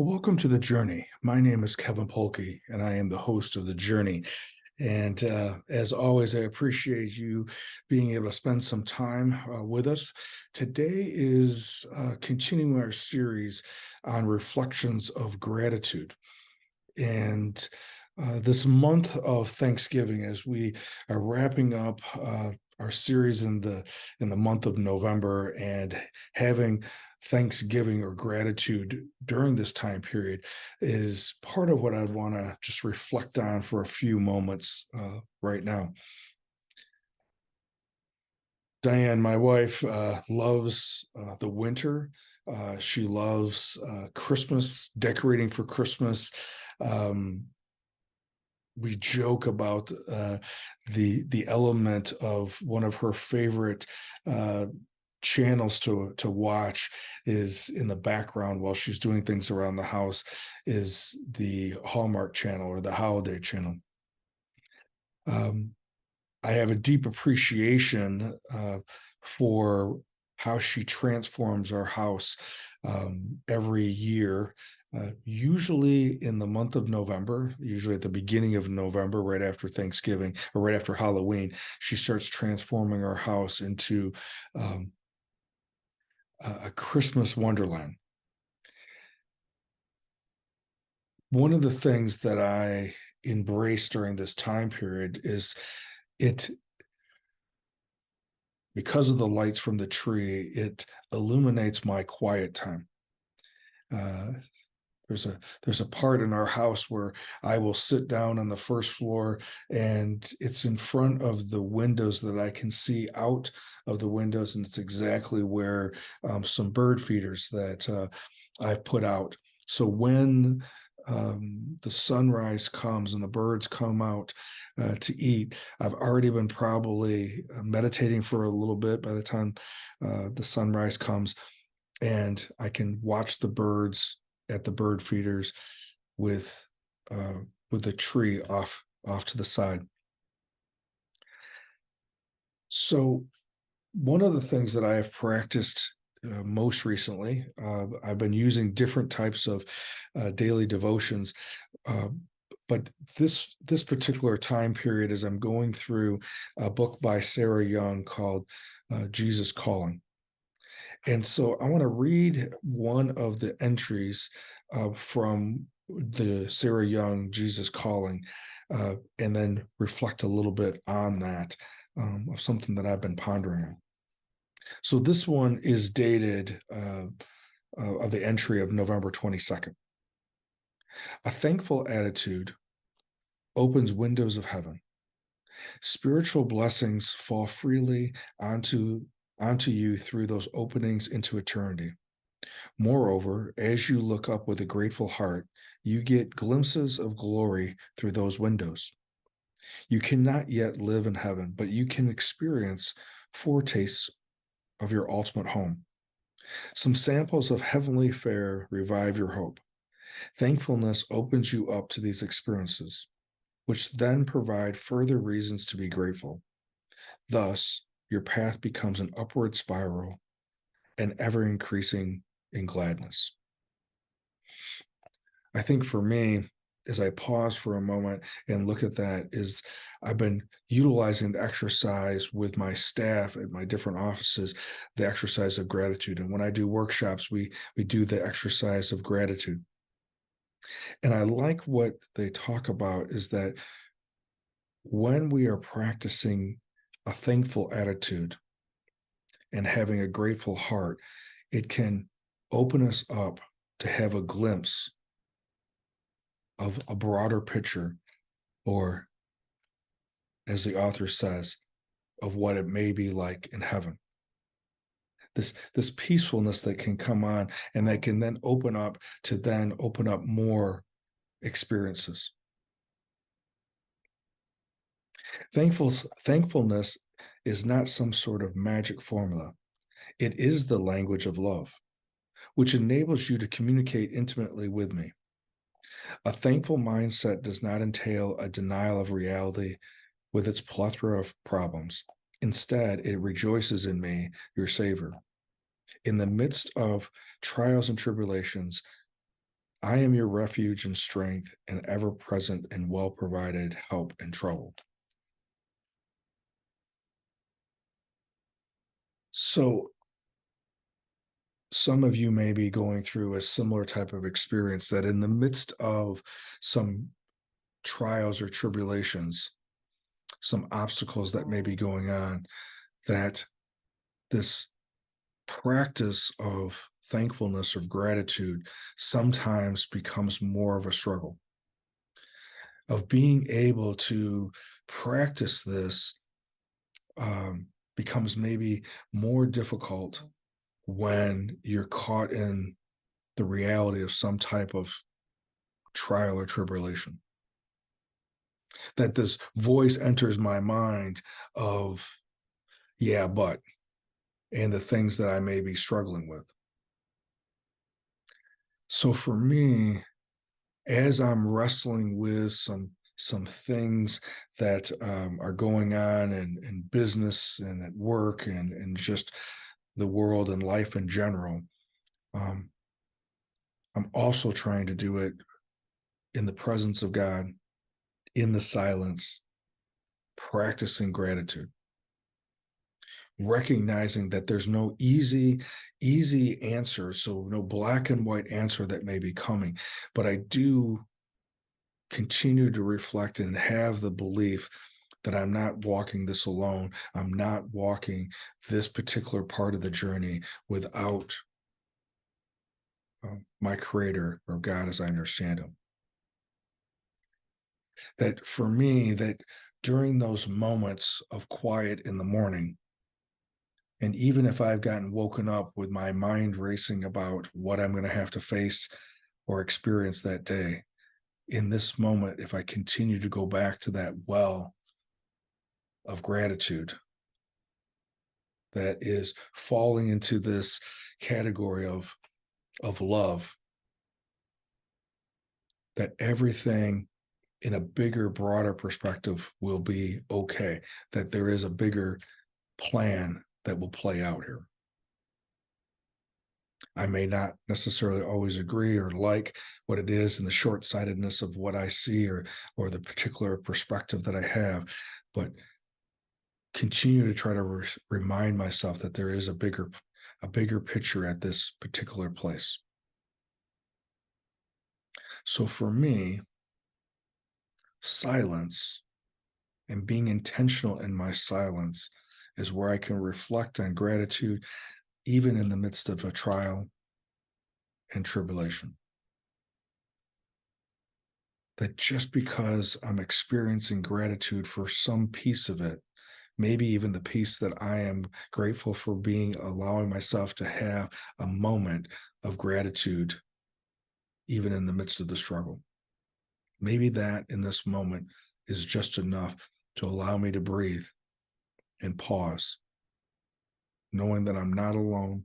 Well, welcome to the journey. My name is Kevin Polky, and I am the host of the journey. And as always, I appreciate you being able to spend some time with us. Today is continuing our series on reflections of gratitude. And this month of Thanksgiving, as we are wrapping up our series in the month of November and having Thanksgiving or gratitude during this time period, is part of what I'd want to just reflect on for a few moments right now. Diane, my wife, loves the winter. She loves Christmas, decorating for Christmas. Um, we joke about the element of one of her favorite channels to watch is in the background while she's doing things around the house is the Hallmark Channel or the Holiday Channel. I have a deep appreciation for how she transforms our house every year. Usually in the month of November, usually at the beginning of November, right after Thanksgiving or right after Halloween, she starts transforming our house into a Christmas Wonderland. One of the things that I embrace during this time period is it because of the lights from the tree, it illuminates my quiet time. Uh, there's a part in our house where I will sit down on the first floor, and it's in front of the windows that I can see out of the windows, and it's exactly where some bird feeders that I've put out. So when the sunrise comes and the birds come out to eat, I've already been probably meditating for a little bit by the time the sunrise comes, and I can watch the birds at the bird feeders with the tree off to the side. So one of the things that I have practiced most recently, I've been using different types of daily devotions, uh, but this particular time period, as I'm going through a book by Sarah Young called Jesus Calling. And so I want to read one of the entries from the Sarah Young Jesus Calling, and then reflect a little bit on that of something that I've been pondering on. So this one is dated of the entry of November 22nd. A thankful attitude opens windows of heaven. Spiritual blessings fall freely onto you through those openings into eternity. Moreover, as you look up with a grateful heart, you get glimpses of glory through those windows. You cannot yet live in heaven, but you can experience foretastes of your ultimate home. Some samples of heavenly fare revive your hope. Thankfulness opens you up to these experiences, which then provide further reasons to be grateful. Thus, your path becomes an upward spiral and ever increasing in gladness. I think for me, as I pause for a moment and look at that, is I've been utilizing the exercise with my staff at my different offices, the exercise of gratitude. And when I do workshops, we do the exercise of gratitude. And I like what they talk about is that when we are practicing a thankful attitude and having a grateful heart, it can open us up to have a glimpse of a broader picture, or as the author says, of what it may be like in heaven. This peacefulness that can come on and that can then open up more experiences. Thankfulness is not some sort of magic formula. It is the language of love, which enables you to communicate intimately with me. A thankful mindset does not entail a denial of reality with its plethora of problems. Instead, it rejoices in me, your Savior. In the midst of trials and tribulations, I am your refuge and strength, and ever present and well provided help in trouble. So, some of you may be going through a similar type of experience that in the midst of some trials or tribulations, some obstacles that may be going on, that this practice of thankfulness or gratitude sometimes becomes more of a struggle. Of being able to practice this becomes maybe more difficult when you're caught in the reality of some type of trial or tribulation. That this voice enters my mind of, yeah, but, and the things that I may be struggling with. So for me, as I'm wrestling with some things that are going on in business and at work and just the world and life in general, um, I'm also trying to do it in the presence of God, in the silence, practicing gratitude, recognizing that there's no easy answer, so no black and white answer that may be coming, but I do continue to reflect and have the belief that I'm not walking this alone. I'm not walking this particular part of the journey without my creator or God as I understand him. That for me, that during those moments of quiet in the morning, and even if I've gotten woken up with my mind racing about what I'm going to have to face or experience that day, in this moment, if I continue to go back to that well of gratitude that is falling into this category of love, that everything in a bigger, broader perspective will be okay, that there is a bigger plan that will play out here. I may not necessarily always agree or like what it is in the short-sightedness of what I see or the particular perspective that I have, but continue to try to remind myself that there is a bigger picture at this particular place. So for me, silence and being intentional in my silence is where I can reflect on gratitude, even in the midst of a trial and tribulation. That just because I'm experiencing gratitude for some piece of it, maybe even the piece that I am grateful for being allowing myself to have a moment of gratitude, even in the midst of the struggle. Maybe that in this moment is just enough to allow me to breathe and pause, knowing that I'm not alone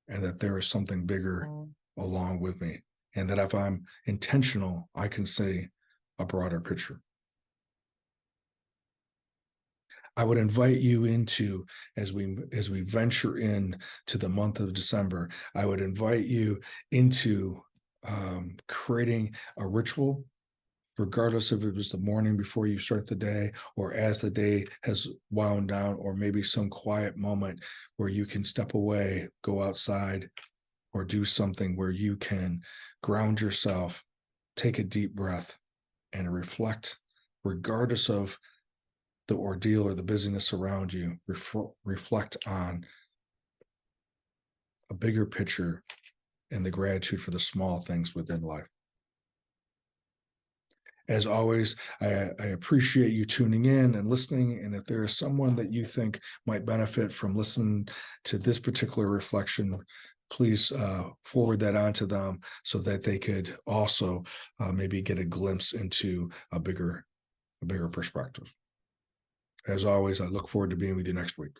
and that there is something bigger along with me. And that if I'm intentional, I can see a broader picture. I would invite you into as we venture in to the month of December. I would invite you into creating a ritual, regardless if it was the morning before you start the day or as the day has wound down, or maybe some quiet moment where you can step away, go outside, or do something where you can ground yourself, take a deep breath, and reflect, regardless of the ordeal or the busyness around you. Reflect on a bigger picture and the gratitude for the small things within life. As always, I appreciate you tuning in and listening. And if there is someone that you think might benefit from listening to this particular reflection, please forward that on to them so that they could also maybe get a glimpse into a bigger perspective. As always, I look forward to being with you next week.